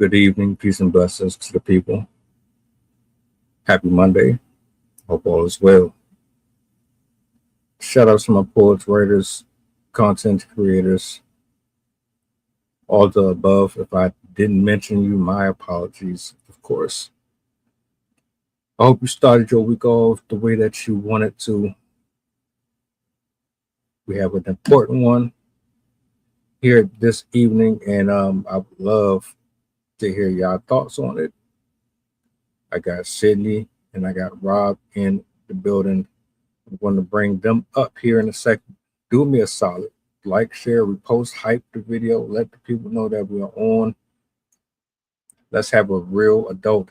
Good evening, peace and blessings to the people. Happy Monday. Hope all is well. Shout out to my poets, writers, content creators, all the above. If I didn't mention you, my apologies, of course. I hope you started your week off the way that you wanted to. We have an important one here this evening, and I would love to hear y'all thoughts on it. I got Sydney and I got Rob in the building. I'm going to bring them up here in a second. Do me a solid. Like, share, repost, hype the video. Let the people know that we are on. Let's have a real adult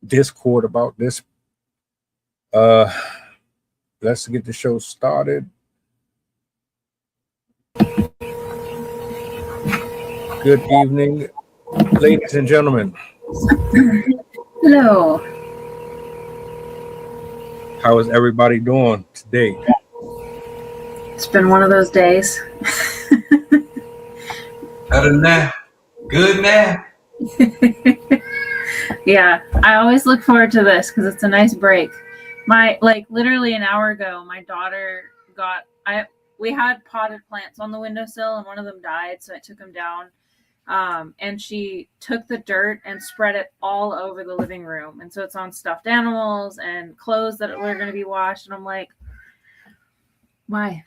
discord about this. Let's get the show started. Good evening, ladies and gentlemen. Hello. How is everybody doing today? It's been one of those days. Other than that, good now. Yeah, I always look forward to this because it's a nice break. Literally an hour ago, my daughter we had potted plants on the windowsill and one of them died, so I took them down. And she took the dirt and spread it all over the living room. And so it's on stuffed animals and clothes that were going to be washed. And I'm like, why?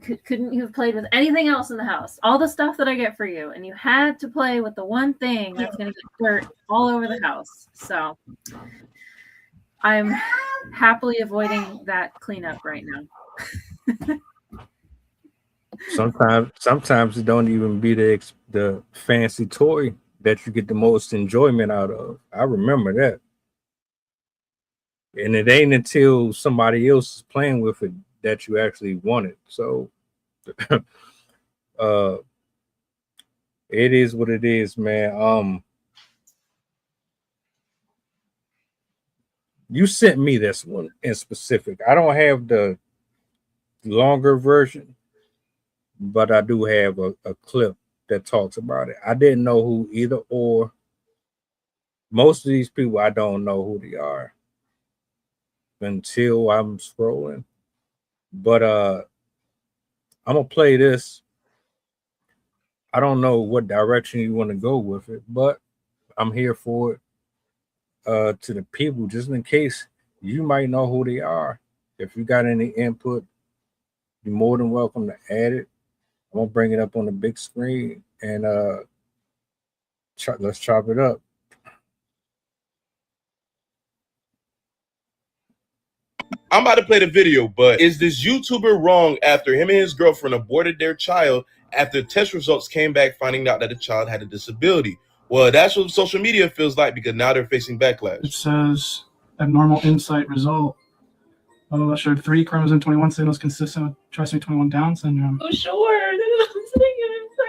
Couldn't you have played with anything else in the house? All the stuff that I get for you. And you had to play with the one thing that's going to get dirt all over the house. So I'm happily avoiding that cleanup right now. Sometimes it don't even be the fancy toy that you get the most enjoyment out of. I remember that. And it ain't until somebody else is playing with it that you actually want it. So it is what it is, man. You sent me this one in specific. I don't have the longer version, but I do have a clip that talks about it. I didn't know who either or. Most of these people, I don't know who they are until I'm scrolling. But I'm going to play this. I don't know what direction you want to go with it, but I'm here for it. To the people, just in case you might know who they are. If you got any input, you're more than welcome to add it. I'm gonna bring it up on the big screen and let's chop it up. I'm about to play the video, but is this YouTuber wrong after him and his girlfriend aborted their child after test results came back finding out that the child had a disability? Well, that's what social media feels like because now they're facing backlash. It says abnormal insight result. That showed 3 chromosome 21 signals consistent with trisomy 21 Down syndrome. Oh, sure.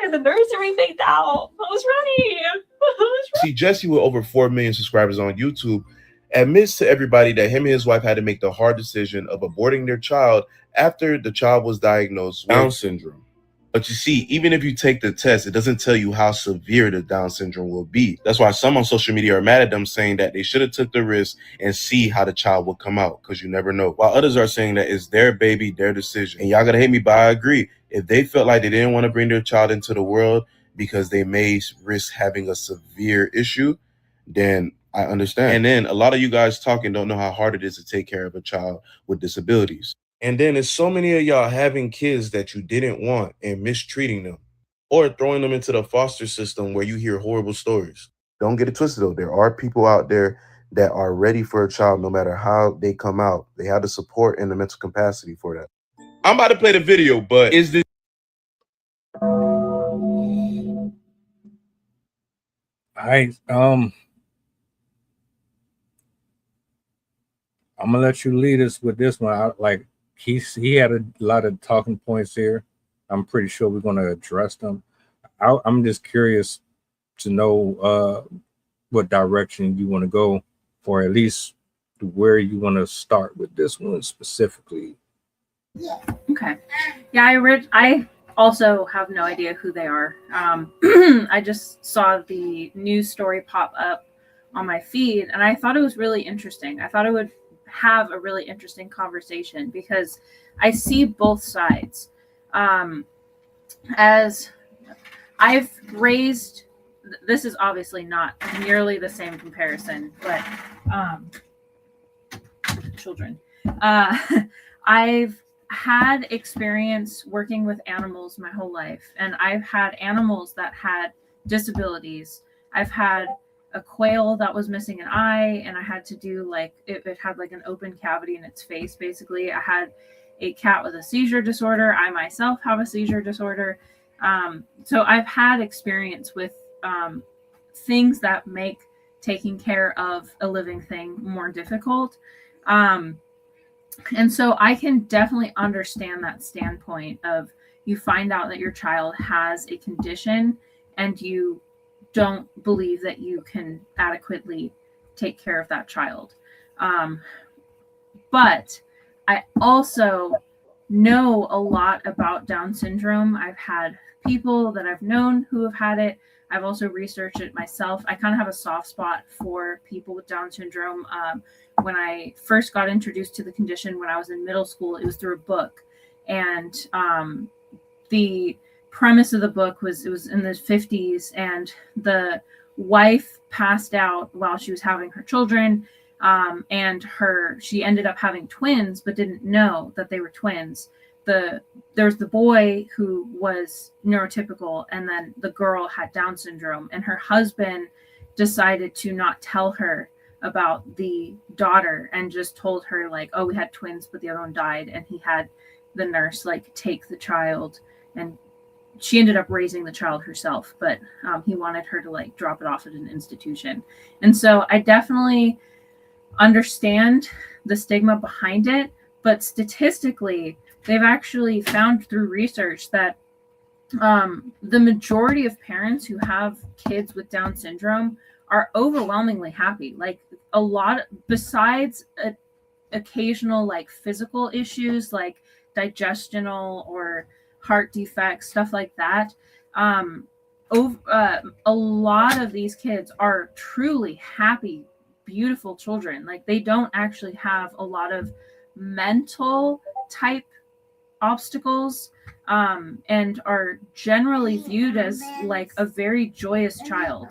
The nursery faked out. I was ready. See, Jesse, with over 4 million subscribers on YouTube, admits to everybody that him and his wife had to make the hard decision of aborting their child after the child was diagnosed with Down syndrome. But you see, even if you take the test, it doesn't tell you how severe the Down syndrome will be. That's why some on social media are mad at them, saying that they should have took the risk and see how the child will come out, because you never know. While others are saying that it's their baby, their decision. And y'all gotta hate me, but I agree. If they felt like they didn't want to bring their child into the world because they may risk having a severe issue, then I understand. And then a lot of you guys talking don't know how hard it is to take care of a child with disabilities. And then there's so many of y'all having kids that you didn't want and mistreating them or throwing them into the foster system where you hear horrible stories. Don't get it twisted though. There are people out there that are ready for a child no matter how they come out. They have the support and the mental capacity for that. I'm about to play the video, but is this... All right. I'm gonna let you lead us with this one. He had a lot of talking points here. I'm pretty sure we're gonna address them. I'm just curious to know what direction you want to go, or at least where you want to start with this one specifically. Okay. Yeah, also have no idea who they are. I just saw the news story pop up on my feed, and I thought it was really interesting. I thought it would have a really interesting conversation because I see both sides. As I've raised, this is obviously not nearly the same comparison, but children. I've had experience working with animals my whole life, and I've had animals that had disabilities. I've had a quail that was missing an eye, and I had to do like it had like an open cavity in its face. Basically, I had a cat with a seizure disorder. I myself have a seizure disorder. So I've had experience with things that make taking care of a living thing more difficult. And so I can definitely understand that standpoint of you find out that your child has a condition and you don't believe that you can adequately take care of that child. But I also know a lot about Down syndrome. I've had people that I've known who have had it. I've also researched it myself. I kind of have a soft spot for people with Down syndrome. When I first got introduced to the condition when I was in middle school, it was through a book. And the premise of the book was, it was in the 50s, and the wife passed out while she was having her children. And she ended up having twins, but didn't know that they were twins. There's the boy who was neurotypical, and then the girl had Down syndrome, and her husband decided to not tell her about the daughter and just told her like, oh, we had twins, but the other one died. And he had the nurse like take the child, and she ended up raising the child herself, but he wanted her to like drop it off at an institution. And so I definitely understand the stigma behind it, but statistically, they've actually found through research that the majority of parents who have kids with Down syndrome are overwhelmingly happy. Like a lot, besides occasional like physical issues like digestional or heart defects, stuff like that. A lot of these kids are truly happy, beautiful children. Like they don't actually have a lot of mental type obstacles, and are generally viewed as like a very joyous child,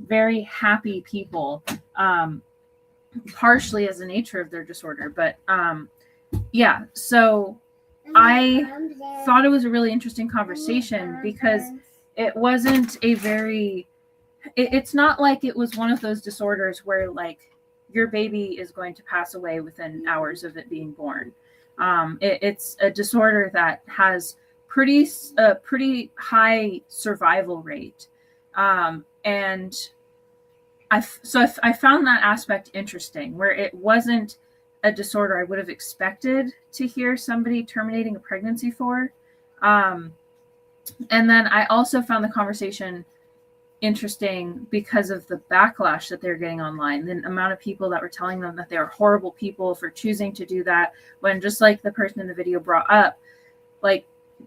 very happy people, partially as the nature of their disorder. But yeah, so I thought it was a really interesting conversation because it wasn't a very, it's not like it was one of those disorders where like your baby is going to pass away within hours of it being born. It's a disorder that has pretty high survival rate. And I found that aspect interesting, where it wasn't a disorder I would have expected to hear somebody terminating a pregnancy for. And then I also found the conversation interesting because of the backlash that they're getting online, the amount of people that were telling them that they are horrible people for choosing to do that, when just like the person in the video brought up, like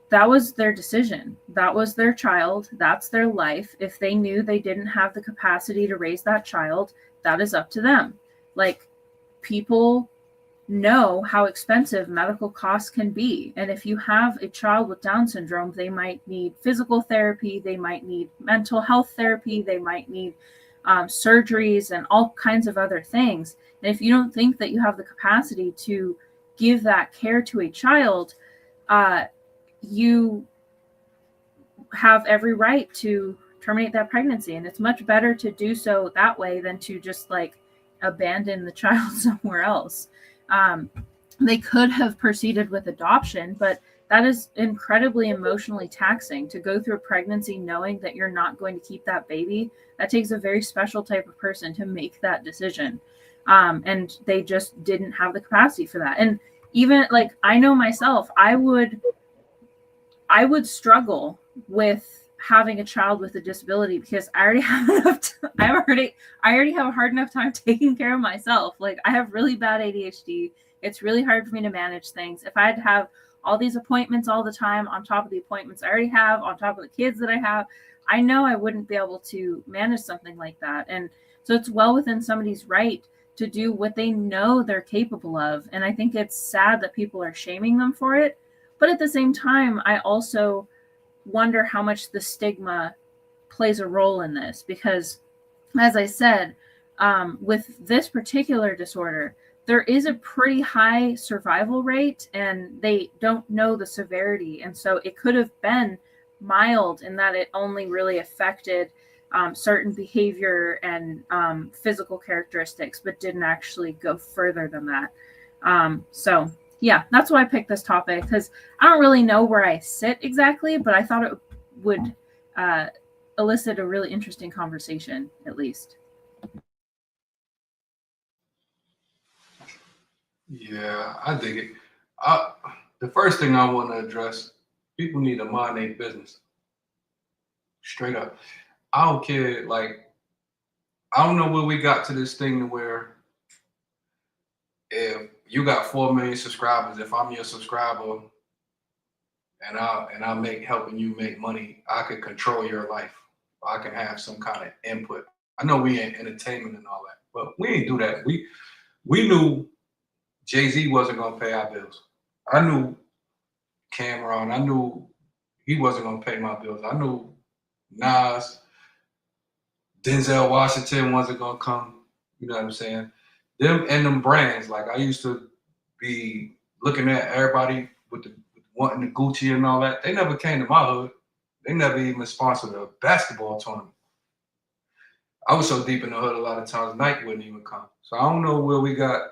that was their decision, that was their child, that's their life. If they knew they didn't have the capacity to raise that child, that is up to them. Like people know how expensive medical costs can be. And if you have a child with Down syndrome, they might need physical therapy, they might need mental health therapy, they might need surgeries and all kinds of other things. And if you don't think that you have the capacity to give that care to a child, you have every right to terminate that pregnancy. And it's much better to do so that way than to just like abandon the child somewhere else. They could have proceeded with adoption, but that is incredibly emotionally taxing to go through a pregnancy knowing that you're not going to keep that baby. That takes a very special type of person to make that decision. And they just didn't have the capacity for that. And even like, I know myself, I would struggle with having a child with a disability because I already have enough I already have a hard enough time taking care of myself. Like I have really bad ADHD. It's really hard for me to manage things. If I had to have all these appointments all the time on top of the appointments I already have, on top of the kids that I have. I know I wouldn't be able to manage something like that. And so it's well within somebody's right to do what they know they're capable of. And I think it's sad that people are shaming them for it. But at the same time, I also wonder how much the stigma plays a role in this, because as I said, with this particular disorder, there is a pretty high survival rate and they don't know the severity. And so it could have been mild in that it only really affected certain behavior and physical characteristics, but didn't actually go further than that. So yeah, that's why I picked this topic, because I don't really know where I sit exactly, but I thought it would elicit a really interesting conversation, at least. Yeah, I dig it. The first thing I want to address, people need to mind their business. Straight up. I don't care. Like, I don't know where we got to this thing to where if you got 4 million subscribers, if I'm your subscriber and I make helping you make money, I could control your life. I can have some kind of input. I know we ain't entertainment and all that, but we ain't do that. We knew Jay-Z wasn't gonna pay our bills. I knew Cameron, I knew he wasn't gonna pay my bills. I knew Nas, Denzel Washington wasn't gonna come. You know what I'm saying? Them and them brands, like I used to be looking at everybody with wanting the Gucci and all that. They never came to my hood. They never even sponsored a basketball tournament. I was so deep in the hood a lot of times Nike wouldn't even come. So I don't know where we got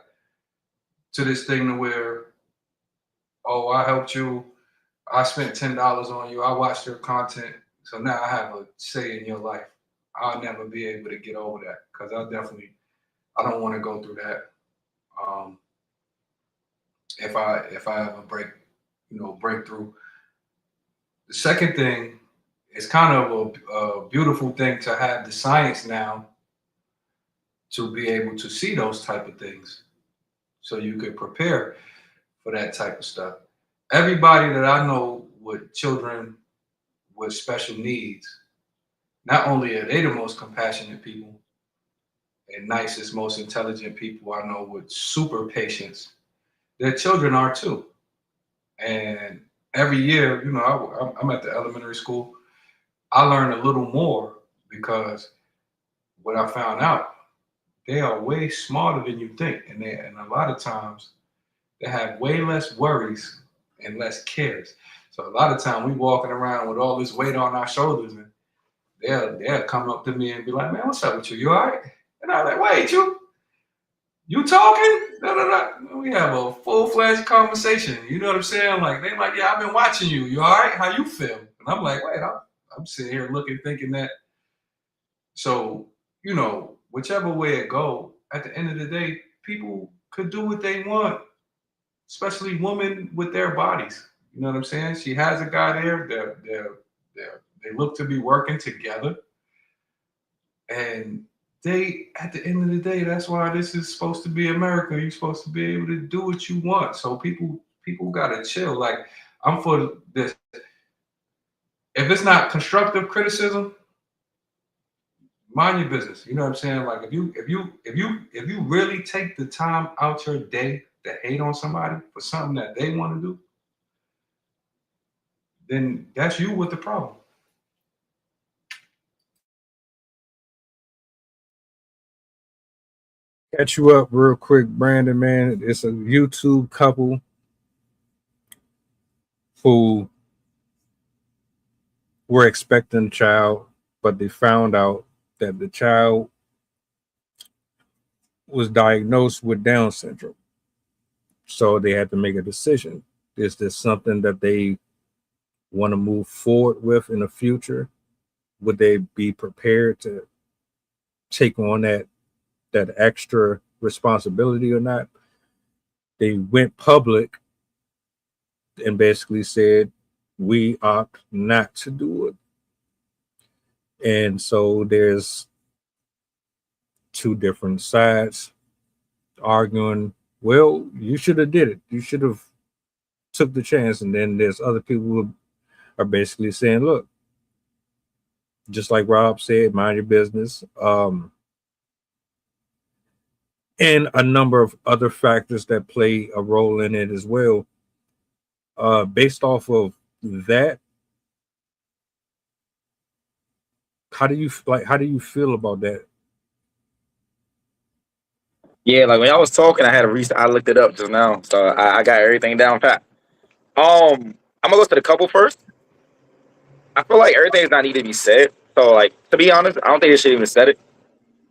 to this thing to where, oh, I helped you. I spent $10 on you. I watched your content. So now I have a say in your life. I'll never be able to get over that because I don't want to go through that. If I ever break through. The second thing is kind of a beautiful thing to have the science now to be able to see those type of things so you could prepare for that type of stuff. Everybody that I know with children with special needs, not only are they the most compassionate people and nicest, most intelligent people I know with super patience, their children are too. And every year, I'm at the elementary school. I learn a little more because what I found out, they are way smarter than you think. And a lot of times they have way less worries and less cares. So a lot of time we walking around with all this weight on our shoulders and they'll come up to me and be like, man, what's up with you? You all right? And I'm like, wait, you talking? No. We have a full-fledged conversation. You know what I'm saying? Like, they like, yeah, I've been watching you. You all right? How you feel? And I'm like, wait, I'm sitting here looking, thinking that. So, whichever way it go, at the end of the day, people could do what they want, especially women with their bodies. You know what I'm saying? She has a guy there. They look to be working together. And at the end of the day, that's why this is supposed to be America. You're supposed to be able to do what you want. So people gotta chill. Like, I'm for this. If it's not constructive criticism, mind your business. You know what I'm saying? Like, if you really take the time out your day to hate on somebody for something that they want to do, then that's you with the problem. Catch you up real quick, Brandon, man. It's a YouTube couple who were expecting a child, but they found out that the child was diagnosed with Down syndrome. So they had to make a decision. Is this something that they want to move forward with in the future? Would they be prepared to take on that extra responsibility or not? They went public and basically said, we opt not to do it. And so there's two different sides arguing, well, you should have did it. You should have took the chance, and then there's other people who are basically saying, look, just like Rob said, mind your business. And a number of other factors that play a role in it as well. Based off of that, how do you feel about that? Yeah, like when y'all was talking, I looked it up just now, so I got everything down pat. I'm gonna go to the couple first. I feel like everything's not need to be said. So like to be honest, I don't think they should even said it.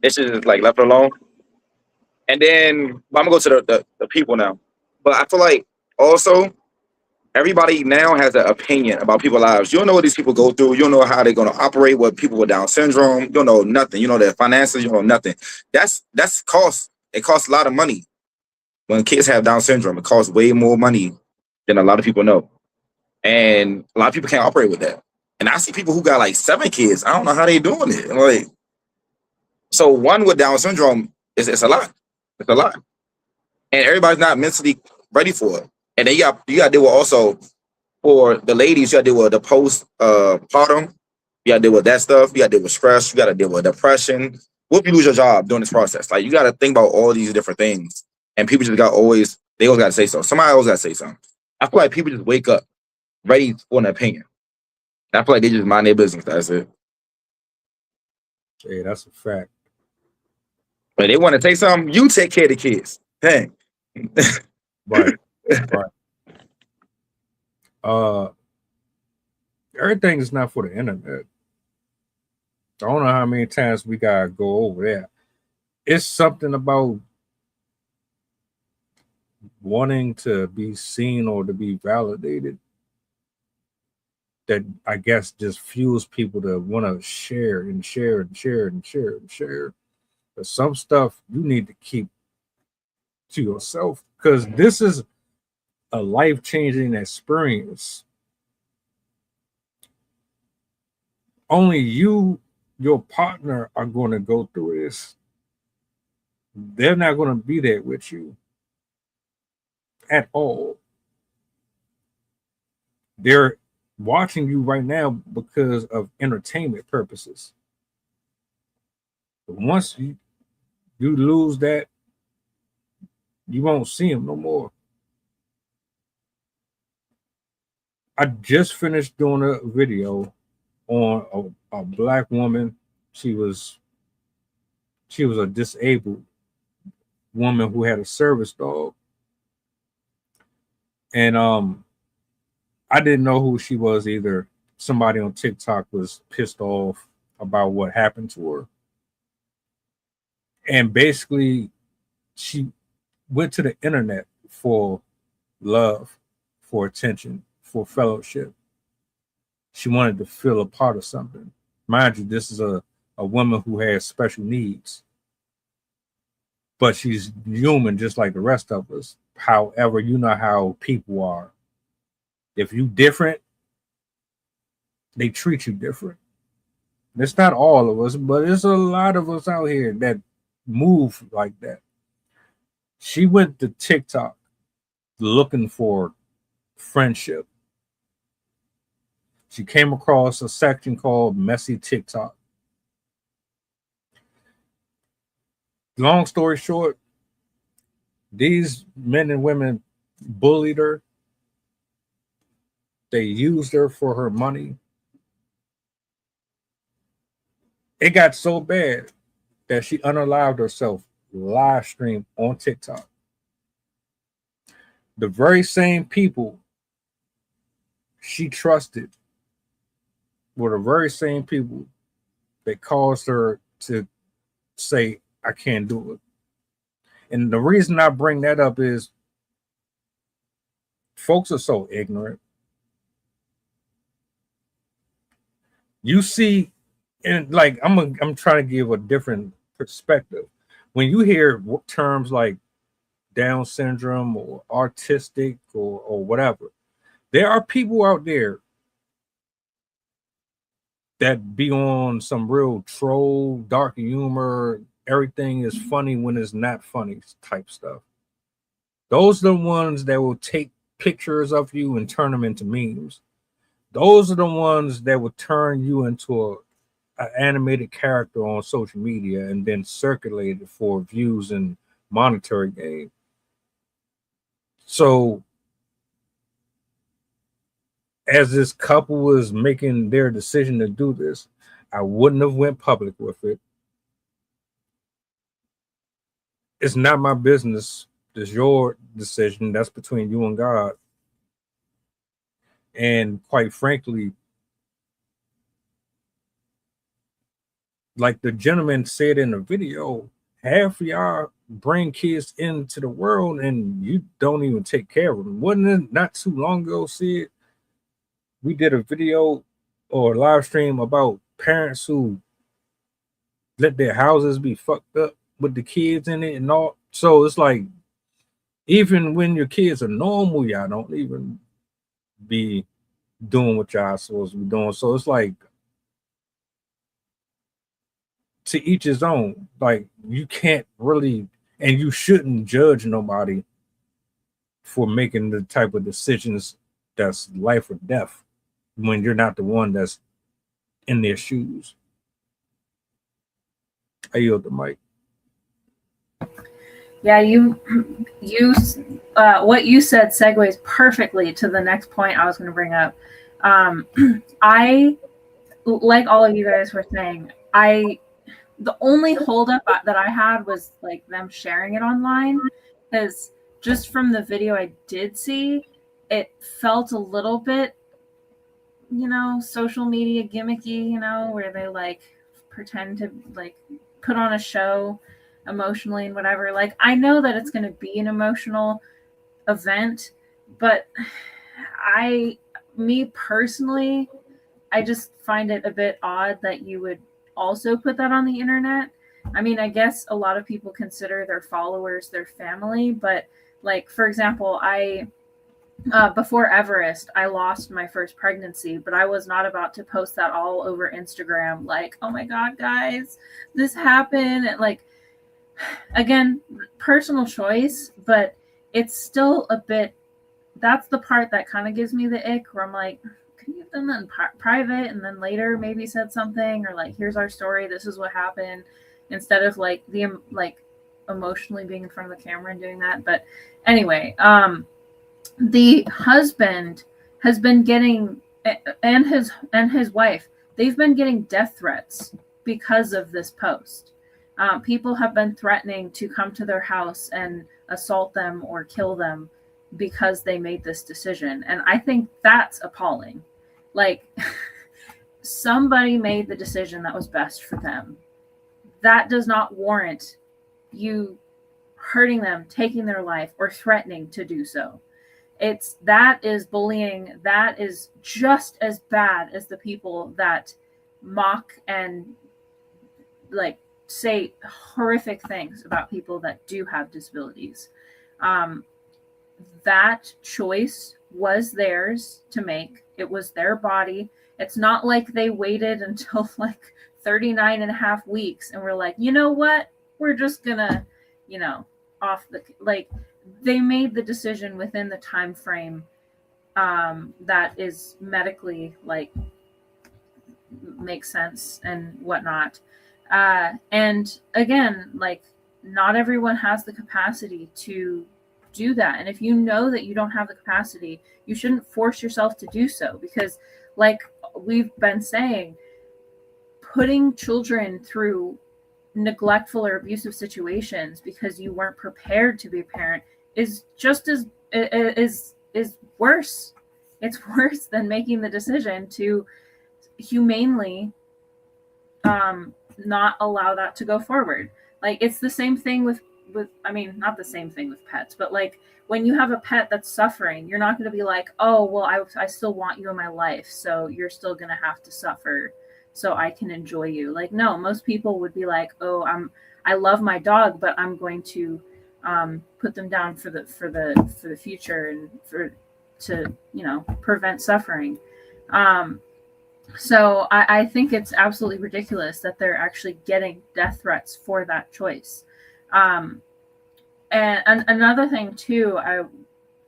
They should just like left it alone. And then I'm gonna go to the people now. But I feel like also everybody now has an opinion about people's lives. You don't know what these people go through. You don't know how they're gonna operate with people with Down syndrome. You don't know nothing. You know their finances. You don't know nothing. That's cost. It costs a lot of money. When kids have Down syndrome, it costs way more money than a lot of people know. And a lot of people can't operate with that. And I see people who got like 7 kids. I don't know how they doing it. Like, so one with Down syndrome it's a lot. It's a lot. And everybody's not mentally ready for it. And then you got to deal with also for the ladies, you got to deal with the postpartum. You got to deal with that stuff. You got to deal with stress. You got to deal with depression. What if you lose your job during this process? Like, you got to think about all these different things. And people just always got to say something. Somebody always got to say something. I feel like people just wake up ready for an opinion. I feel like they just mind their business. That's it. Yeah, that's a fact. But they want to take something, you take care of the kids. Dang. Right. Everything is not for the internet. I don't know how many times we gotta go over that. It's something about wanting to be seen or to be validated that I guess just fuels people to want to share and share and share and share and share. But some stuff you need to keep to yourself, because this is a life-changing experience. Only you, your partner, are going to go through this. They're not going to be there with you at all. They're watching you right now because of entertainment purposes. But once you lose that, you won't see them no more. I just finished doing a video on a black woman. She was a disabled woman who had a service dog. And I didn't know who she was either. Somebody on TikTok was pissed off about what happened to her. And basically, she went to the internet for love, for attention, for fellowship. She wanted to feel a part of something. Mind you, this is a woman who has special needs. But she's human just like the rest of us. However, you know how people are. If you different, they treat you different. It's not all of us, but there's a lot of us out here that move like that. She went to TikTok looking for friendship. She came across a section called Messy TikTok. Long story short, these men and women bullied her. They used her for her money. It got so bad that she unalived herself live stream on TikTok. The very same people she trusted were the very same people that caused her to say, I can't do it. And the reason I bring that up is folks are so ignorant. You see, and like I'm trying to give a different perspective. When you hear terms like Down syndrome or autistic or whatever, there are people out there that be on some real troll, dark humor, everything is funny when it's not funny type stuff. Those are the ones that will take pictures of you and turn them into memes. Those are the ones that would turn you into an animated character on social media and then circulate it for views and monetary gain. So as this couple was making their decision to do this, I wouldn't have went public with it. It's not my business. It's your decision. That's between you and God. And quite frankly, like the gentleman said in the video, half of y'all bring kids into the world and you don't even take care of them. Wasn't it not too long ago, Sid? We did a video or a live stream about parents who let their houses be fucked up with the kids in it and all. So it's like, even when your kids are normal, y'all don't even be doing what y'all supposed to be doing. So it's like, to each his own. Like, you can't really, and you shouldn't judge nobody for making the type of decisions that's life or death when you're not the one that's in their shoes. I yield the mic. Yeah, what you said segues perfectly to the next point I was going to bring up. I, like all of you guys were saying, the only holdup that I had was like them sharing it online, because just from the video I did see, it felt a little bit, social media gimmicky, where they like pretend to like put on a show emotionally and whatever. Like, I know that it's going to be an emotional event, but me personally, I just find it a bit odd that you would also put that on the internet. I mean, I guess a lot of people consider their followers their family, but like, for example, before Everest, I lost my first pregnancy, but I was not about to post that all over Instagram. Like, oh my God, guys, this happened. And like, again, personal choice, but it's still a bit, that's the part that kind of gives me the ick, where I'm like, could you have done that in private and then later maybe said something, or like, here's our story, this is what happened, instead of like emotionally being in front of the camera and doing that. But anyway, the husband has been getting, and his wife, they've been getting death threats because of this post. People have been threatening to come to their house and assault them or kill them because they made this decision. And I think that's appalling. Like, somebody made the decision that was best for them. That does not warrant you hurting them, taking their life, or threatening to do so. That is bullying. That is just as bad as the people that mock and like say horrific things about people that do have disabilities. That choice was theirs to make. It was their body. It's not like they waited until like 39 and a half weeks and were like, you know what? We're just gonna, they made the decision within the time frame that is medically like makes sense and whatnot. And again, like, not everyone has the capacity to do that. And if you know that you don't have the capacity, you shouldn't force yourself to do so, because like we've been saying, putting children through neglectful or abusive situations because you weren't prepared to be a parent is just as is worse. It's worse than making the decision to humanely not allow that to go forward. Like, it's the same thing with I mean, not the same thing with pets, but like when you have a pet that's suffering, you're not going to be like, oh, well, I still want you in my life, so you're still going to have to suffer so I can enjoy you. Like, no, most people would be like, oh, I love my dog, but I'm going to put them down for the future and to prevent suffering. So I think it's absolutely ridiculous that they're actually getting death threats for that choice. And another thing too,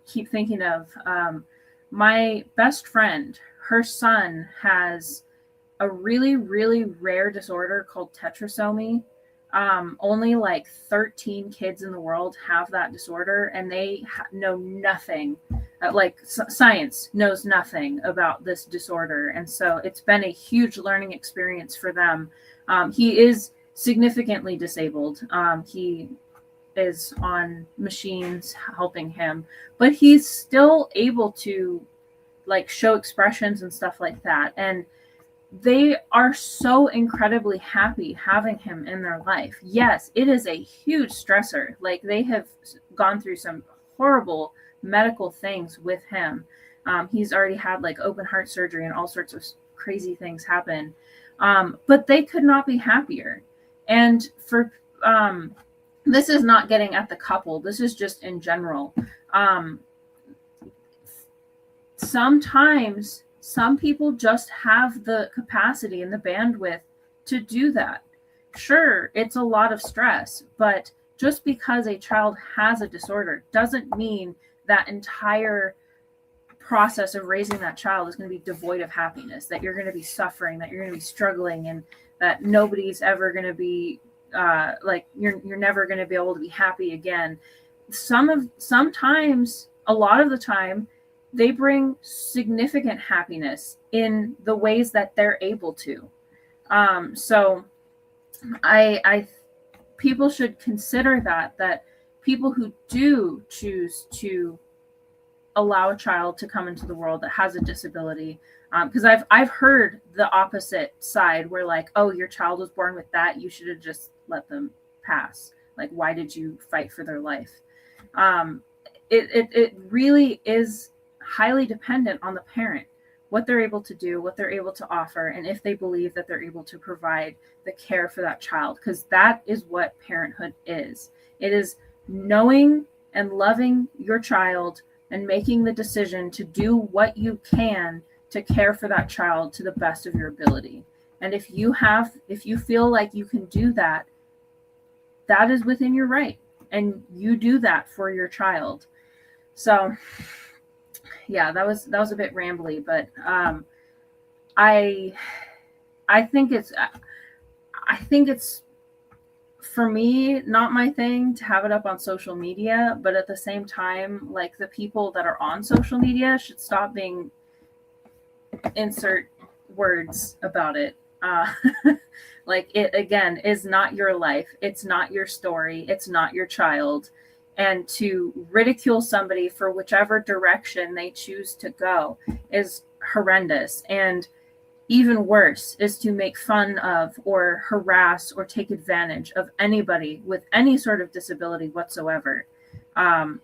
keep thinking of. My best friend, her son has a really, really rare disorder called tetrasomy. Only like 13 kids in the world have that disorder, and they know nothing. Science knows nothing about this disorder, and so it's been a huge learning experience for them. He is significantly disabled. He is on machines helping him, but he's still able to like show expressions and stuff like that. And they are so incredibly happy having him in their life. Yes, it is a huge stressor. Like, they have gone through some horrible medical things with him. He's already had like open heart surgery and all sorts of crazy things happen. But they could not be happier. And for this is not getting at the couple. This is just in general. Sometimes some people just have the capacity and the bandwidth to do that. Sure, it's a lot of stress, but just because a child has a disorder doesn't mean that entire process of raising that child is going to be devoid of happiness, that you're going to be suffering, that you're going to be struggling, and that nobody's ever going to be you're never going to be able to be happy again. Sometimes, a lot of the time, they bring significant happiness in the ways that they're able to. So I people should consider that people who do choose to allow a child to come into the world that has a disability, because I've heard the opposite side where like, oh, your child was born with that, you should have just let them pass. Like, why did you fight for their life? It really is highly dependent on the parent, what they're able to do, what they're able to offer, and if they believe that they're able to provide the care for that child, because that is what parenthood is. It is knowing and loving your child and making the decision to do what you can to care for that child to the best of your ability. And if you feel like you can do that, that is within your right, and you do that for your child. So yeah, that was a bit rambly, but I think it's for me not my thing to have it up on social media, but at the same time, like, the people that are on social media should stop being insert words about it. Like, it again is not your life, it's not your story, it's not your child. And to ridicule somebody for whichever direction they choose to go is horrendous. And even worse is to make fun of or harass or take advantage of anybody with any sort of disability whatsoever. A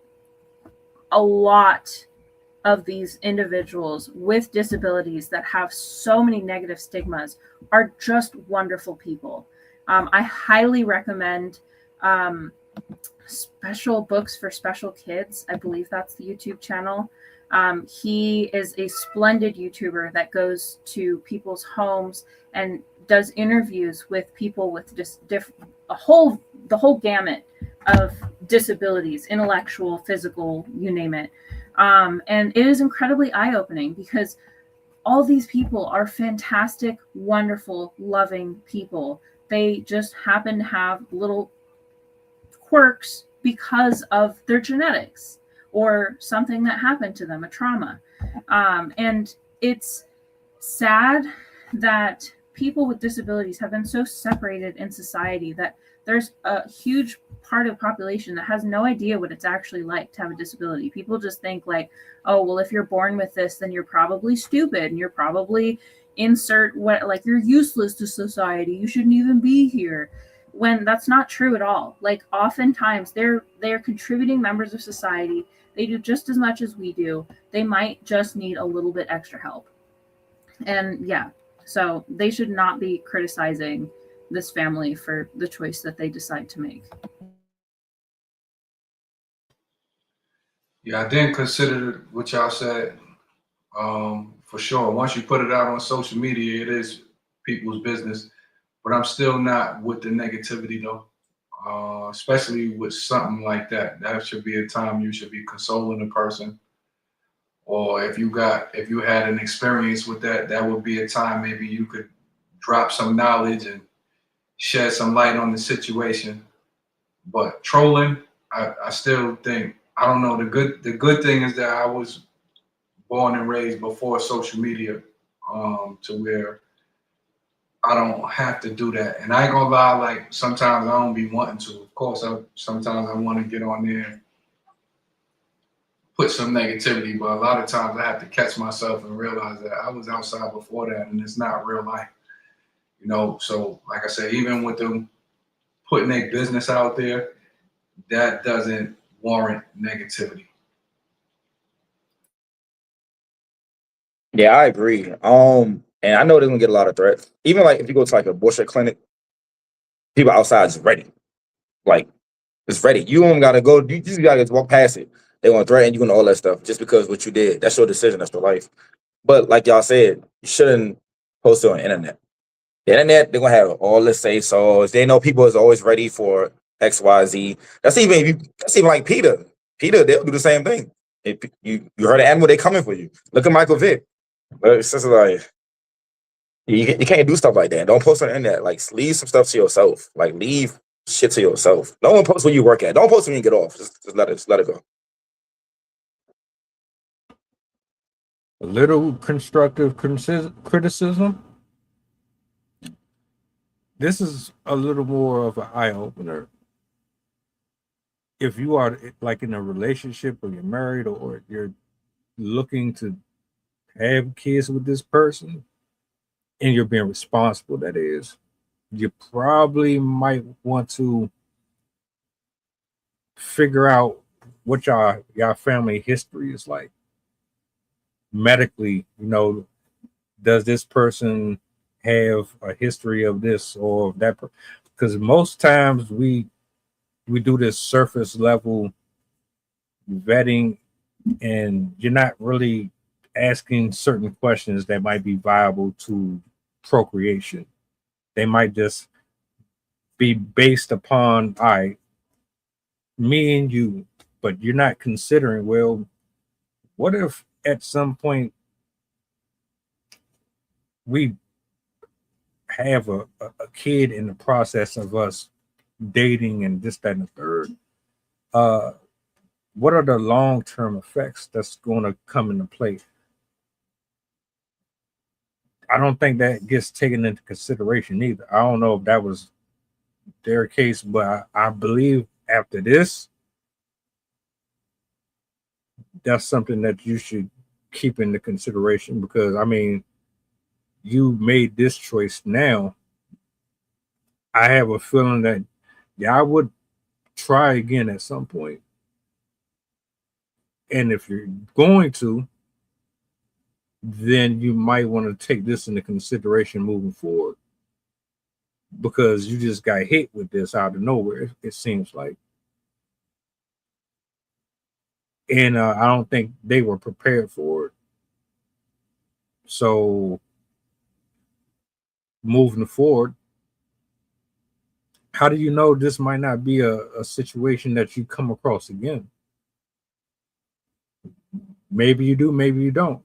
lot of these individuals with disabilities that have so many negative stigmas are just wonderful people. I highly recommend Special Books for Special Kids. I believe that's the YouTube channel. He is a splendid YouTuber that goes to people's homes and does interviews with people with just the whole gamut of disabilities, intellectual, physical, you name it. And it is incredibly eye-opening because all these people are fantastic, wonderful, loving people. They just happen to have little quirks because of their genetics or something that happened to them, a trauma. And it's sad that people with disabilities have been so separated in society that there's a huge part of the population that has no idea what it's actually like to have a disability. People just think like, oh, well, if you're born with this, then you're probably stupid and you're probably like you're useless to society. You shouldn't even be here. When that's not true at all. Like, oftentimes they're contributing members of society. They do just as much as we do. They might just need a little bit extra help. And yeah, so they should not be criticizing this family for the choice that they decide to make. Yeah, I didn't consider what y'all said. For sure. Once you put it out on social media, it is people's business. But I'm still not with the negativity though. especially with something like that. That should be a time you should be consoling the person. Or if you had an experience with that, that would be a time maybe you could drop some knowledge and shed some light on the situation. But trolling, I still think, I don't know. The good thing is that I was born and raised before social media, to where I don't have to do that. And I ain't gonna lie, like sometimes I don't be wanting to. Of course, sometimes I want to get on there and put some negativity, but a lot of times I have to catch myself and realize that I was outside before that, and it's not real life, you know. So, like I said, even with them putting their business out there, that doesn't warrant negativity. Yeah, I agree. And I know they're gonna get a lot of threats. Even like if you go to like a abortion clinic, people outside is ready. Like it's ready. You don't gotta go. You just gotta just walk past it. They gonna threaten you and all that stuff just because what you did. That's your decision. That's your life. But like y'all said, you shouldn't post it on the internet. The internet, they're gonna have all the say so. They know people is always ready for X, Y, Z. That's even like Peter. Peter, they'll do the same thing. If you heard an animal, they coming for you. Look at Michael Vick. It's just like you can't do stuff like that. Don't post on the internet. Like leave some stuff to yourself. Like leave shit to yourself. No one posts where you work at. Don't post when you get off. Just let it go. A little constructive criticism. This is a little more of an eye opener. If you are like in a relationship or you're married or you're looking to have kids with this person and you're being responsible, that is, you probably might want to figure out what y'all family history is like medically. You know, does this person have a history of this or that? Because most times we do this surface level vetting, and you're not really asking certain questions that might be viable to procreation. They might just be based upon, all right, me and you, but you're not considering, well, what if at some point we have a kid in the process of us dating and this, that, and the third? What are the long-term effects that's going to come into play? I don't think that gets taken into consideration either. I don't know if that was their case, but I believe after this, that's something that you should keep into consideration, because I mean, you made this choice now. I have a feeling that I would try again at some point. And if you're going to, then you might want to take this into consideration moving forward, because you just got hit with this out of nowhere, it seems like. And I don't think they were prepared for it. So moving forward, how do you know this might not be a situation that you come across again? Maybe you do, maybe you don't.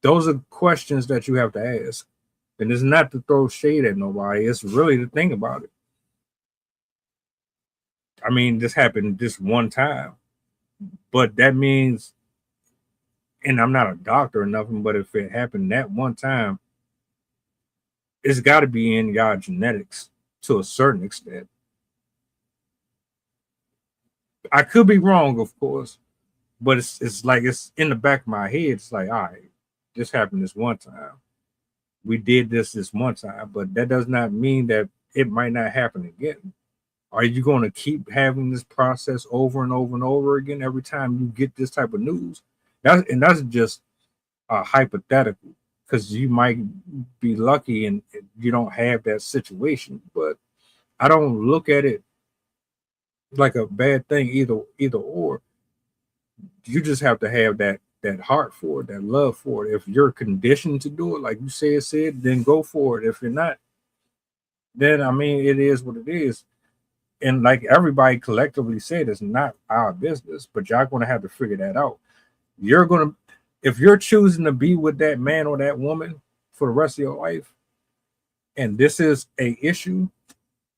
Those are questions that you have to ask. And it's not to throw shade at nobody. It's really to think about it. I mean, this happened just one time. But that means, and I'm not a doctor or nothing, but if it happened that one time, it's got to be in your genetics to a certain extent. I could be wrong, of course, but it's like it's in the back of my head. It's like, all right, this happened this one time. We did this one time, but that does not mean that it might not happen again. Are you going to keep having this process over and over and over again every time you get this type of news? That's just a hypothetical, because you might be lucky and you don't have that situation. But I don't look at it like a bad thing either or. You just have to have that heart for it, that love for it. If you're conditioned to do it, like you said, then go for it. If you're not, then I mean it is what it is. And like everybody collectively said, it's not our business, but y'all gonna have to figure that out. You're gonna, if you're choosing to be with that man or that woman for the rest of your life, and this is a issue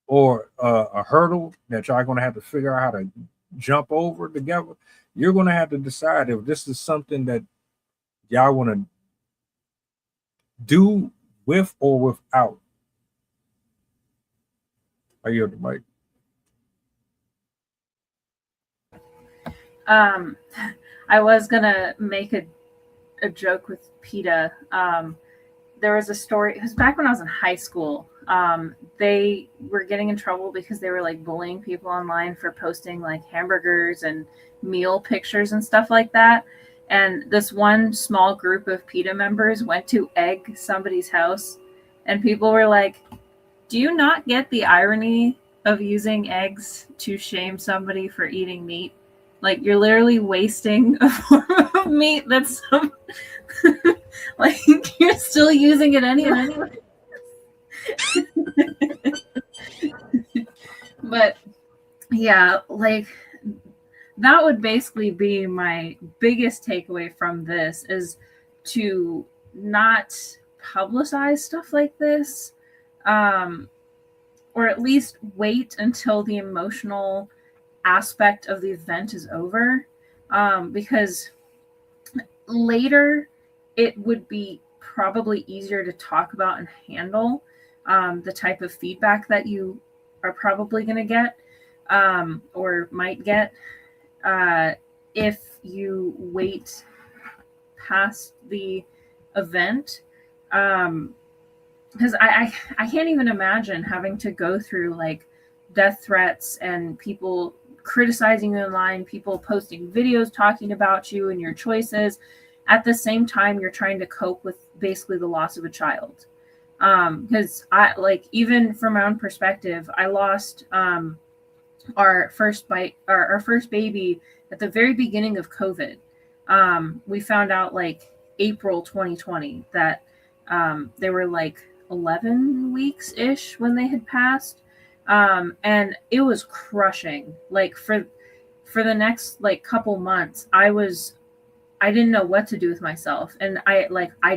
or a hurdle that y'all gonna have to figure out how to jump over together, you're gonna have to decide if this is something that y'all want to do with or without. I yield the mic. I was gonna make a joke with PETA. There was a story, it was back when I was in high school. They were getting in trouble because they were like bullying people online for posting like hamburgers and meal pictures and stuff like that. And this one small group of PETA members went to egg somebody's house, and people were like, do you not get the irony of using eggs to shame somebody for eating meat? Like, you're literally wasting a form of meat that's like, you're still using it anyway. But yeah, like, that would basically be my biggest takeaway from this, is to not publicize stuff like this, or at least wait until the emotional aspect of the event is over, because later it would be probably easier to talk about and handle the type of feedback that you are probably going to get, or might get, if you wait past the event. Because I can't even imagine having to go through like death threats and people criticizing you online, people posting videos talking about you and your choices. At the same time, you're trying to cope with basically the loss of a child. Because I, like, even from my own perspective, I lost our first baby at the very beginning of COVID. We found out like April 2020 that they were like 11 weeks ish when they had passed. And it was crushing. Like for the next like couple months, I didn't know what to do with myself. And I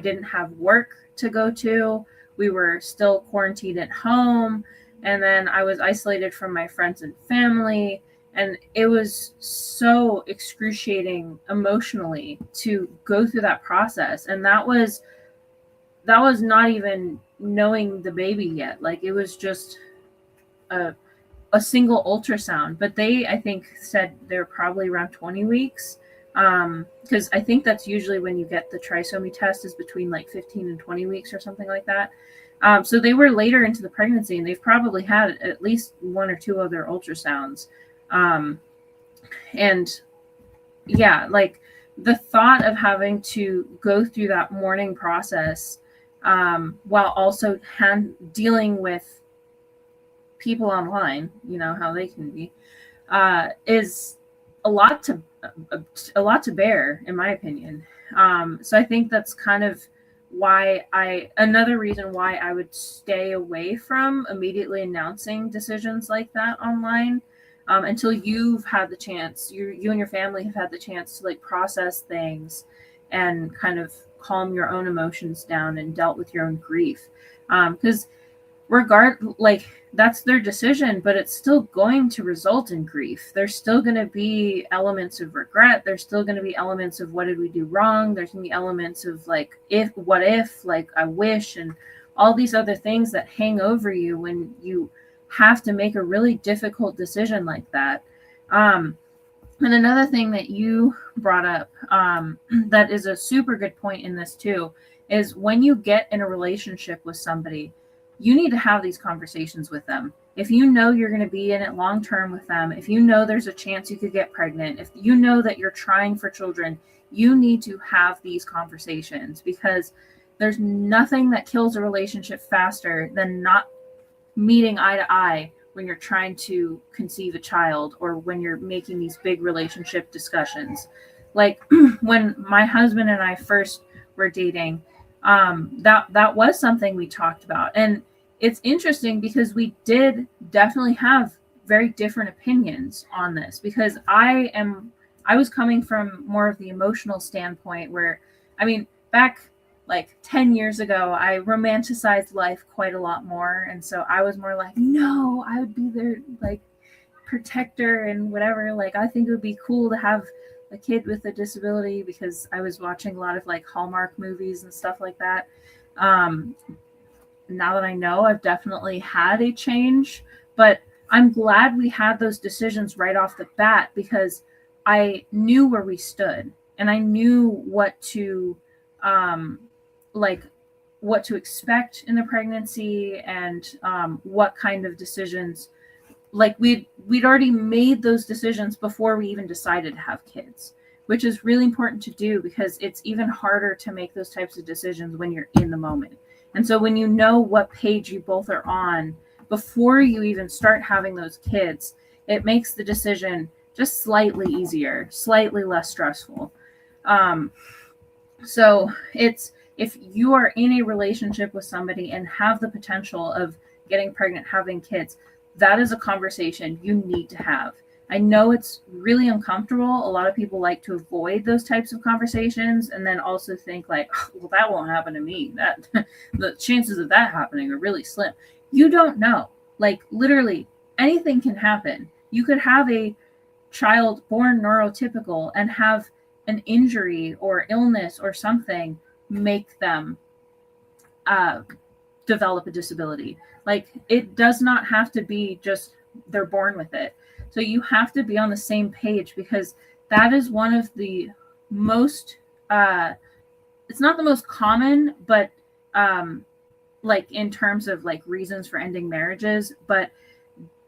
didn't have work to go to. We were still quarantined at home. And then I was isolated from my friends and family. And it was so excruciating emotionally to go through that process. And that was not even knowing the baby yet. Like, it was just a single ultrasound. But they, I think, said they're probably around 20 weeks. Because I think that's usually when you get the trisomy test, is between like 15 and 20 weeks or something like that. So they were later into the pregnancy, and they've probably had at least one or two other ultrasounds. And yeah, like the thought of having to go through that mourning process, while also dealing with people online, you know how they can be, is a lot to bear, in my opinion. So I think that's kind of why another reason why I would stay away from immediately announcing decisions like that online, until you've had the chance, you and your family have had the chance to like process things and kind of calm your own emotions down and dealt with your own grief. Because like, that's their decision, but it's still going to result in grief. There's still going to be elements of regret. There's still going to be elements of what did we do wrong. There's going to be elements of like, what if, like, I wish, and all these other things that hang over you when you have to make a really difficult decision like that. And another thing that you brought up, that is a super good point in this too, is when you get in a relationship with somebody, you need to have these conversations with them. If you know you're going to be in it long term with them, if you know there's a chance you could get pregnant, if you know that you're trying for children, you need to have these conversations, because there's nothing that kills a relationship faster than not meeting eye to eye when you're trying to conceive a child, or when you're making these big relationship discussions. Like when my husband and I first were dating, that was something we talked about, and it's interesting because we did definitely have very different opinions on this, because I was coming from more of the emotional standpoint where, I mean, back like 10 years ago, I romanticized life quite a lot more. And so I was more like, no, I would be their like protector and whatever. Like, I think it would be cool to have a kid with a disability, because I was watching a lot of like Hallmark movies and stuff like that. Now that I know, I've definitely had a change, but I'm glad we had those decisions right off the bat, because I knew where we stood and I knew what to what to expect in the pregnancy, and what kind of decisions, like we'd already made those decisions before we even decided to have kids, which is really important to do, because it's even harder to make those types of decisions when you're in the moment. And so when you know what page you both are on before you even start having those kids, it makes the decision just slightly easier, slightly less stressful. So it's, if you are in a relationship with somebody and have the potential of getting pregnant, having kids, that is a conversation you need to have. I know it's really uncomfortable. A lot of people like to avoid those types of conversations, and then also think like, oh, well, that won't happen to me. That the chances of that happening are really slim. You don't know. Like, literally anything can happen. You could have a child born neurotypical and have an injury or illness or something make them develop a disability. Like, it does not have to be just they're born with it. So you have to be on the same page, because that is one of the most, it's not the most common, but like in terms of like reasons for ending marriages, but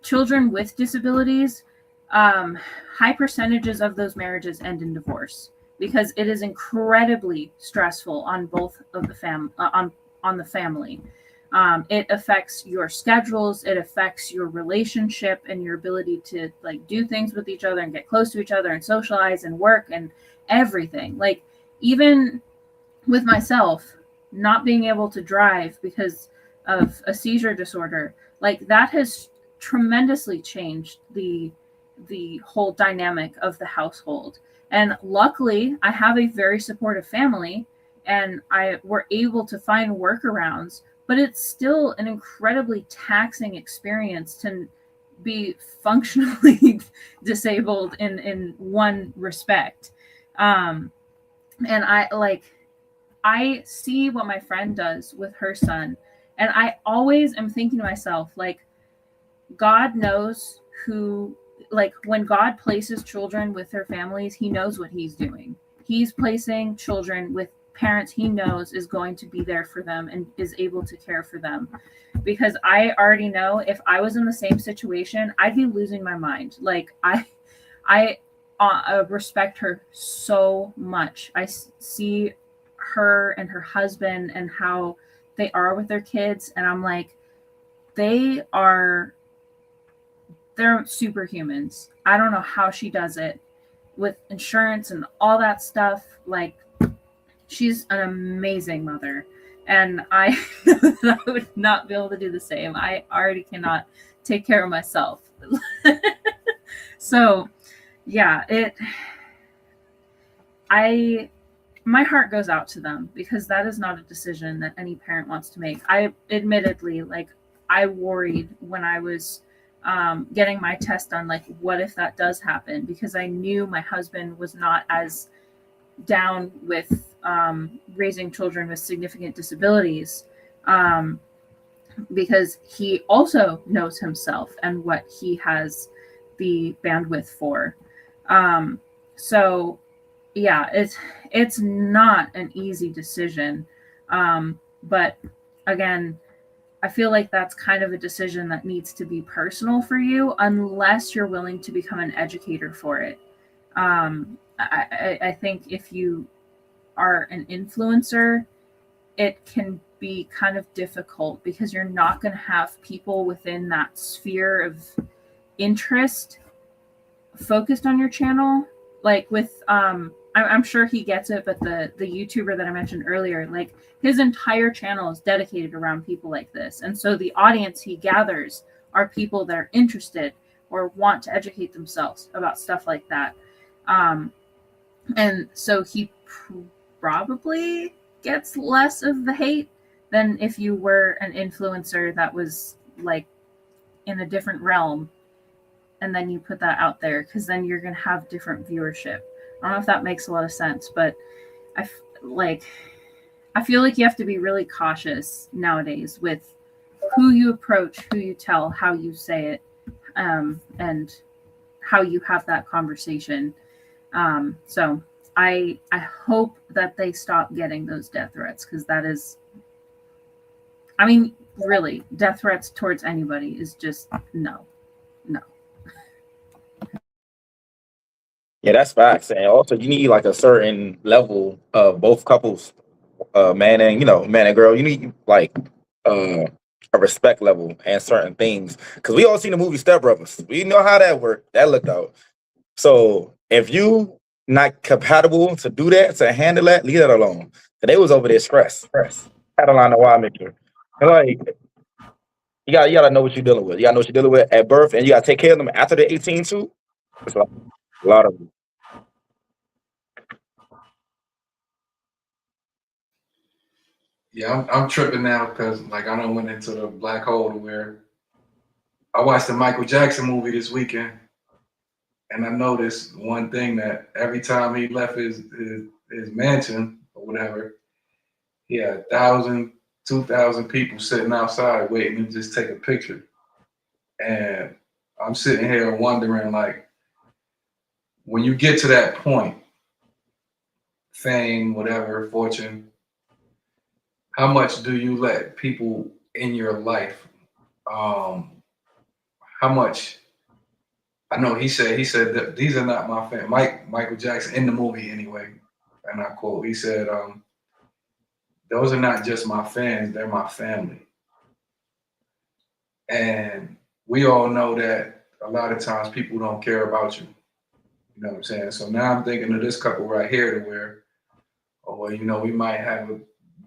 children with disabilities, high percentages of those marriages end in divorce, because it is incredibly stressful on both of the on the family. It affects your schedules, it affects your relationship and your ability to like do things with each other and get close to each other and socialize and work and everything. Like, even with myself not being able to drive because of a seizure disorder, like that has tremendously changed the whole dynamic of the household. And luckily I have a very supportive family, and I were able to find workarounds, but it's still an incredibly taxing experience to be functionally disabled in one respect. And I see what my friend does with her son, and I always am thinking to myself, like, God knows who, like, when God places children with their families, he knows what he's doing. He's placing children with parents he knows is going to be there for them and is able to care for them. Because I already know if I was in the same situation, I'd be losing my mind. Like, I respect her so much. I see her and her husband and how they are with their kids, and I'm like, they're superhumans. I don't know how she does it with insurance and all that stuff. Like, she's an amazing mother, and I know that I would not be able to do the same. I already cannot take care of myself. So yeah, my heart goes out to them, because that is not a decision that any parent wants to make. I admittedly, like, I worried when I was getting my test done, like, what if that does happen? Because I knew my husband was not as down with raising children with significant disabilities, because he also knows himself and what he has the bandwidth for. So yeah, it's not an easy decision, but again, I feel like that's kind of a decision that needs to be personal for you, unless you're willing to become an educator for it. I think if you are an influencer, it can be kind of difficult, because you're not going to have people within that sphere of interest focused on your channel. Like with, I I'm sure he gets it, but the YouTuber that I mentioned earlier, like his entire channel is dedicated around people like this, and so the audience he gathers are people that are interested or want to educate themselves about stuff like that. And so he probably gets less of the hate than if you were an influencer that was like in a different realm, and then you put that out there, because then you're going to have different viewership. I don't know if that makes a lot of sense, but I feel like you have to be really cautious nowadays with who you approach, who you tell, how you say it, and how you have that conversation. So I hope that they stop getting those death threats, because that is, I mean, really, death threats towards anybody is just no. Yeah, that's facts. And also, you need like a certain level of both couples, man and girl. You need like a respect level and certain things, because we all seen the movie Step Brothers. We know how that worked. That looked out. So if you not compatible to do that, to handle that, leave that alone. So they was over there stressed. Had a line of why make sure. Like you gotta know what you're dealing with. You gotta know what you're dealing with at birth, and you gotta take care of them after they're 18 too. It's like a lot of them. Yeah, I'm tripping now because like I done went into the black hole to where I watched the Michael Jackson movie this weekend, and I noticed one thing, that every time he left his mansion or whatever, he had 1,000, 2,000 people sitting outside waiting to just take a picture. And I'm sitting here wondering, like, when you get to that point, fame, whatever, fortune, how much do you let people in your life? How much? I know he said that these are not my fans. Michael Jackson in the movie anyway, and I quote, he said, "Those are not just my fans; they're my family." And we all know that a lot of times people don't care about you. You know what I'm saying? So now I'm thinking of this couple right here, to where, oh well, we might have a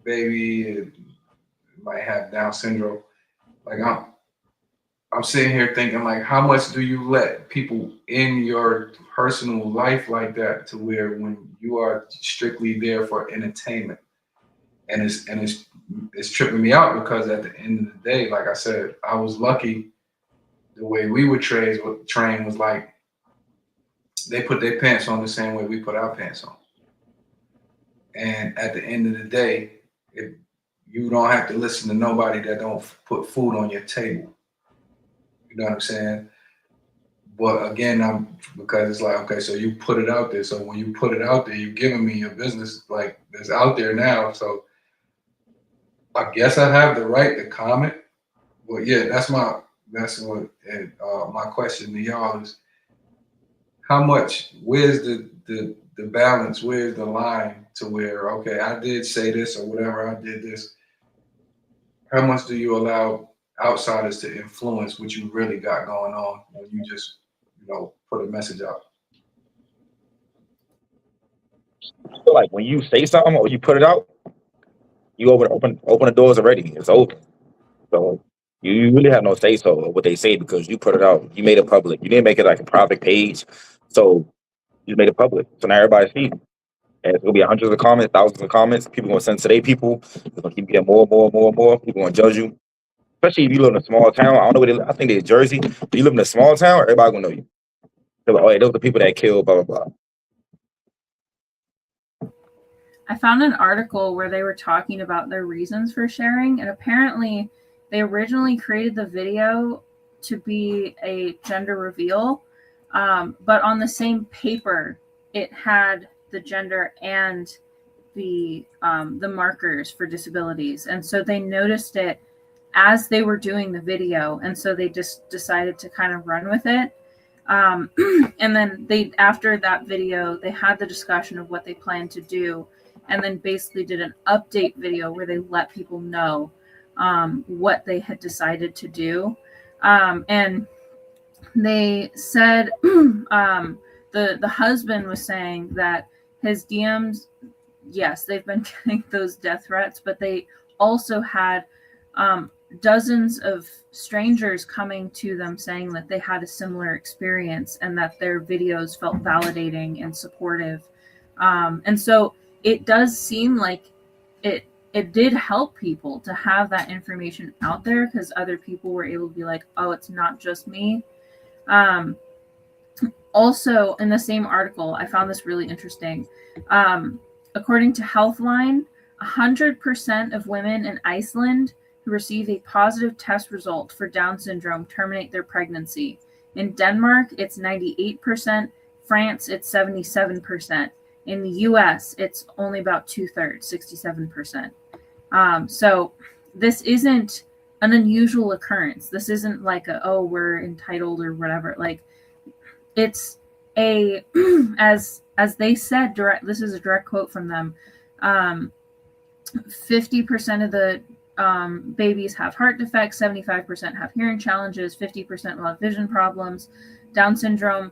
baby, it might have Down syndrome. Like I'm sitting here thinking, like, how much do you let people in your personal life like that, to where when you are strictly there for entertainment, and it's tripping me out, because at the end of the day, like I said, I was lucky. The way we were trained was like they put their pants on the same way we put our pants on, and at the end of the day, if you don't have to listen to nobody that don't put food on your table. You know what I'm saying? But again, because it's like, okay, so you put it out there. So when you put it out there, you're giving me your business like that's out there now. So I guess I have the right to comment. But yeah, that's what my question to y'all is: how much? Where's the balance? Where's the line to where, okay, I did say this or whatever, I did this. How much do you allow outsiders to influence what you really got going on when you just put a message out? I feel like when you say something or you put it out, you open the doors already. It's over. So you really have no say so of what they say, because you put it out. You made it public. You didn't make it like a private page. So you made it public. So now everybody sees. And it's gonna be hundreds of comments, thousands of comments. People gonna send to their people. It's gonna keep getting more and more and more and more. People gonna judge you. Especially if you live in a small town. I don't know where they live. I think they're Jersey. If you live in a small town, everybody gonna know you. They're like, oh, yeah, those are the people that killed, blah, blah, blah. I found an article where they were talking about their reasons for sharing, and apparently they originally created the video to be a gender reveal, but on the same paper, it had the gender and the markers for disabilities, and so they noticed it as they were doing the video, and so they just decided to kind of run with it. And then after that video, they had the discussion of what they planned to do, and then basically did an update video where they let people know what they had decided to do. And they said the husband was saying that his DMs, yes, they've been getting those death threats, but they also had dozens of strangers coming to them saying that they had a similar experience and that their videos felt validating and supportive. And so it does seem like it did help people to have that information out there, because other people were able to be like, oh, it's not just me. Also, in the same article, I found this really interesting. According to Healthline, 100% of women in Iceland who receive a positive test result for Down syndrome terminate their pregnancy. In Denmark, it's 98%. France, it's 77%. In the US, it's only about 2/3, 67%. So this isn't an unusual occurrence. This isn't like oh, we're entitled or whatever. Like, it's a as they said, this is a direct quote from them. 50% of the babies have heart defects, 75% have hearing challenges, 50% will have vision problems. Down syndrome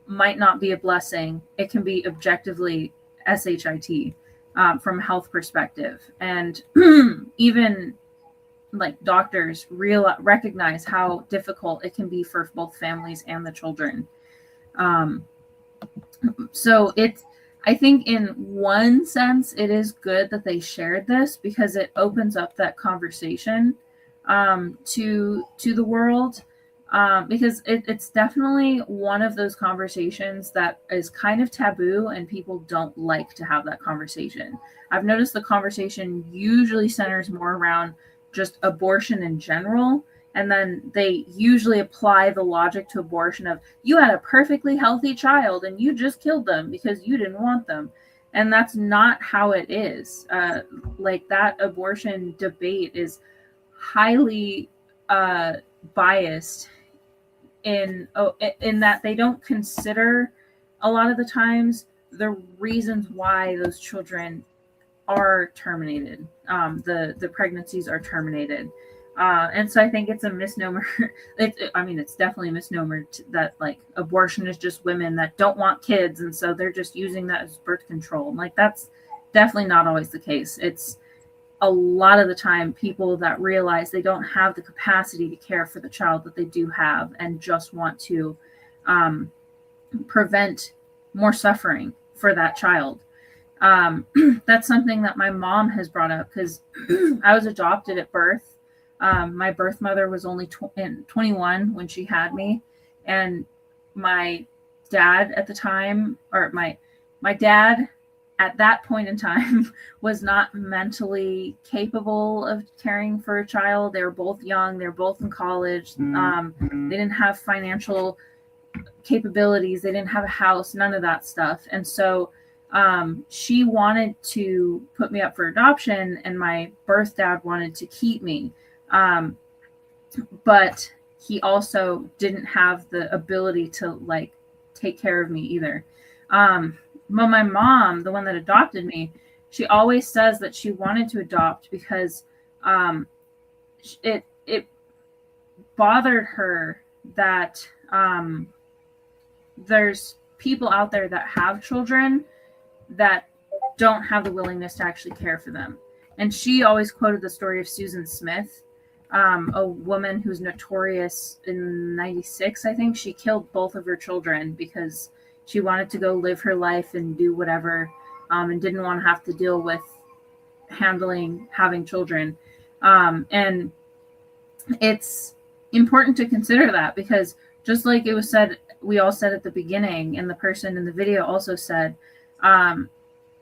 might not be a blessing. It can be objectively SHIT from a health perspective. And even like doctors recognize how difficult it can be for both families and the children. So I think in one sense, it is good that they shared this, because it opens up that conversation to the world. Because it's definitely one of those conversations that is kind of taboo, and people don't like to have that conversation. I've noticed the conversation usually centers more around just abortion in general, and then they usually apply the logic to abortion of, you had a perfectly healthy child and you just killed them because you didn't want them. And that's not how it is. Like, that abortion debate is highly biased in that they don't consider a lot of the times the reasons why those children are terminated, the pregnancies are terminated, and so I think it's a misnomer. It's definitely a misnomer that like abortion is just women that don't want kids, and so they're just using that as birth control. Like, that's definitely not always the case. It's a lot of the time people that realize they don't have the capacity to care for the child that they do have, and just want to prevent more suffering for that child. That's something that my mom has brought up, because I was adopted at birth. My birth mother was only 21 when she had me, and my dad at the time, or my dad at that point in time, was not mentally capable of caring for a child. They were both young. They were both in college. They didn't have financial capabilities. They didn't have a house, none of that stuff. And so she wanted to put me up for adoption, and my birth dad wanted to keep me. But he also didn't have the ability to like take care of me either. But my mom, the one that adopted me, she always says that she wanted to adopt because it bothered her that there's people out there that have children that don't have the willingness to actually care for them. And she always quoted the story of Susan Smith, a woman who's notorious. In 96, I think, she killed both of her children because she wanted to go live her life and do whatever, and didn't want to have to deal with having children. And it's important to consider that, because just like it was said, we all said at the beginning, and the person in the video also said,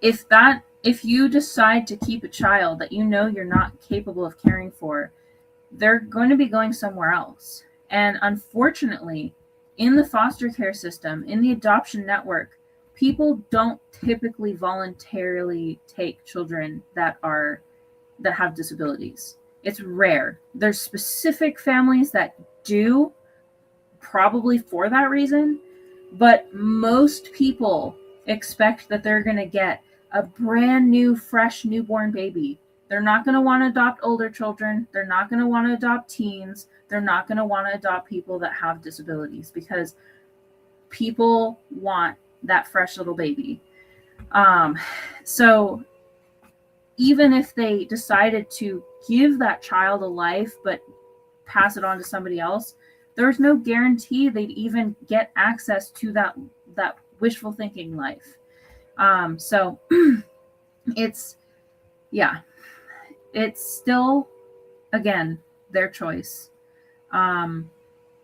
if you decide to keep a child that you know you're not capable of caring for, they're going to be going somewhere else. And unfortunately, in the foster care system, in the adoption network, people don't typically voluntarily take children that have disabilities. It's rare. There's specific families that do, probably for that reason, but most people expect that they're going to get a brand new, fresh newborn baby. They're not going to want to adopt older children. They're not going to want to adopt teens. They're not going to want to adopt people that have disabilities, because people want that fresh little baby. So even if they decided to give that child a life but pass it on to somebody else, there's no guarantee they'd even get access to that wishful thinking life. So it's still, again, their choice. And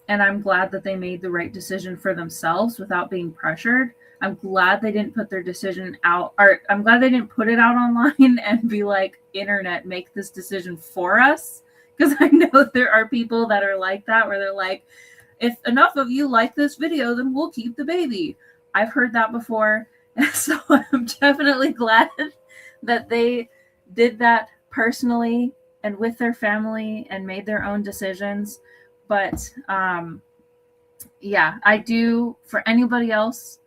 I'm glad that they made the right decision for themselves without being pressured. I'm glad they didn't put their decision out, or I'm glad they didn't put it out online and be like, internet, make this decision for us. Because I know there are people that are like that, where they're like, if enough of you like this video, then we'll keep the baby. I've heard that before. And so I'm definitely glad that they did that personally and with their family and made their own decisions. But I do, for anybody else,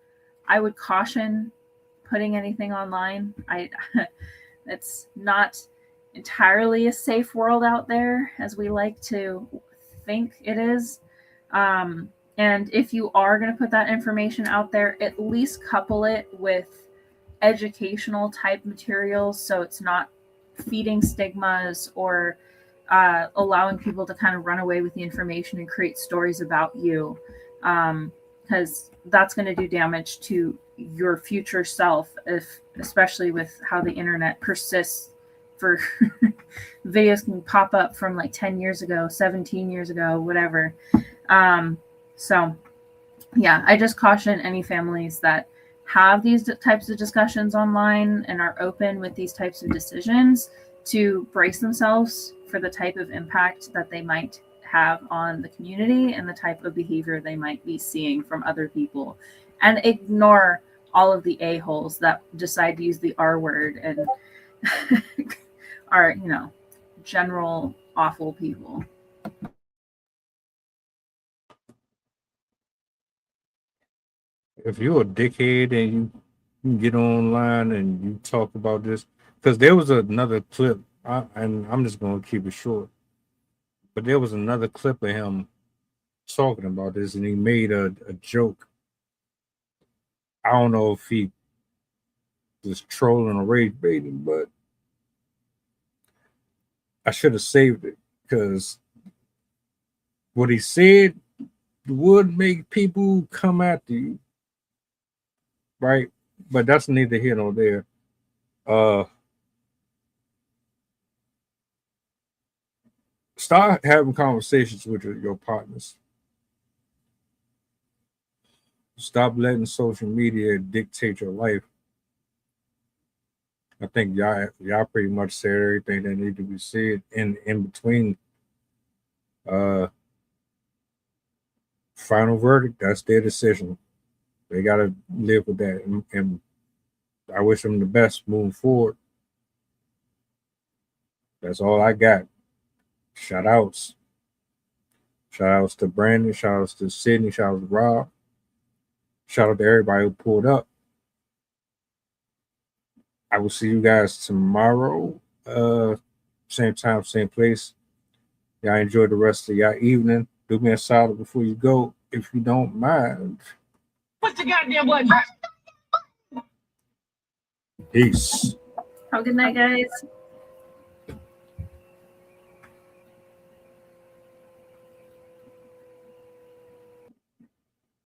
I would caution putting anything online. It's not entirely a safe world out there as we like to think it is. And if you are going to put that information out there, at least couple it with educational type materials, so it's not feeding stigmas or allowing people to kind of run away with the information and create stories about you, because that's going to do damage to your future self, especially with how the internet persists. For videos can pop up from like 10 years ago, 17 years ago, whatever. So I just caution any families that have these types of discussions online and are open with these types of decisions to brace themselves for the type of impact that they might have on the community and the type of behavior they might be seeing from other people, and ignore all of the a-holes that decide to use the R word and are, general awful people. If you're a dickhead and you get online and you talk about this, because there was another clip, and I'm just going to keep it short, but there was another clip of him talking about this, and he made a joke. I don't know if he was trolling or rage baiting, but I should have saved it, because what he said would make people come after you, right? But that's neither here nor there. Start having conversations with your partners. Stop letting social media dictate your life. I think y'all pretty much said everything that needed to be said. In between, final verdict, that's their decision. They gotta live with that, and I wish them the best moving forward. That's all I got. Shout outs to Brandon, shout outs to Sydney, shout out to Rob, shout out to everybody who pulled up. I will see you guys tomorrow, same time, same place. Y'all enjoy the rest of y'all evening. Do me a solid before you go, if you don't mind. What's the goddamn button? Peace. Have a good night, guys.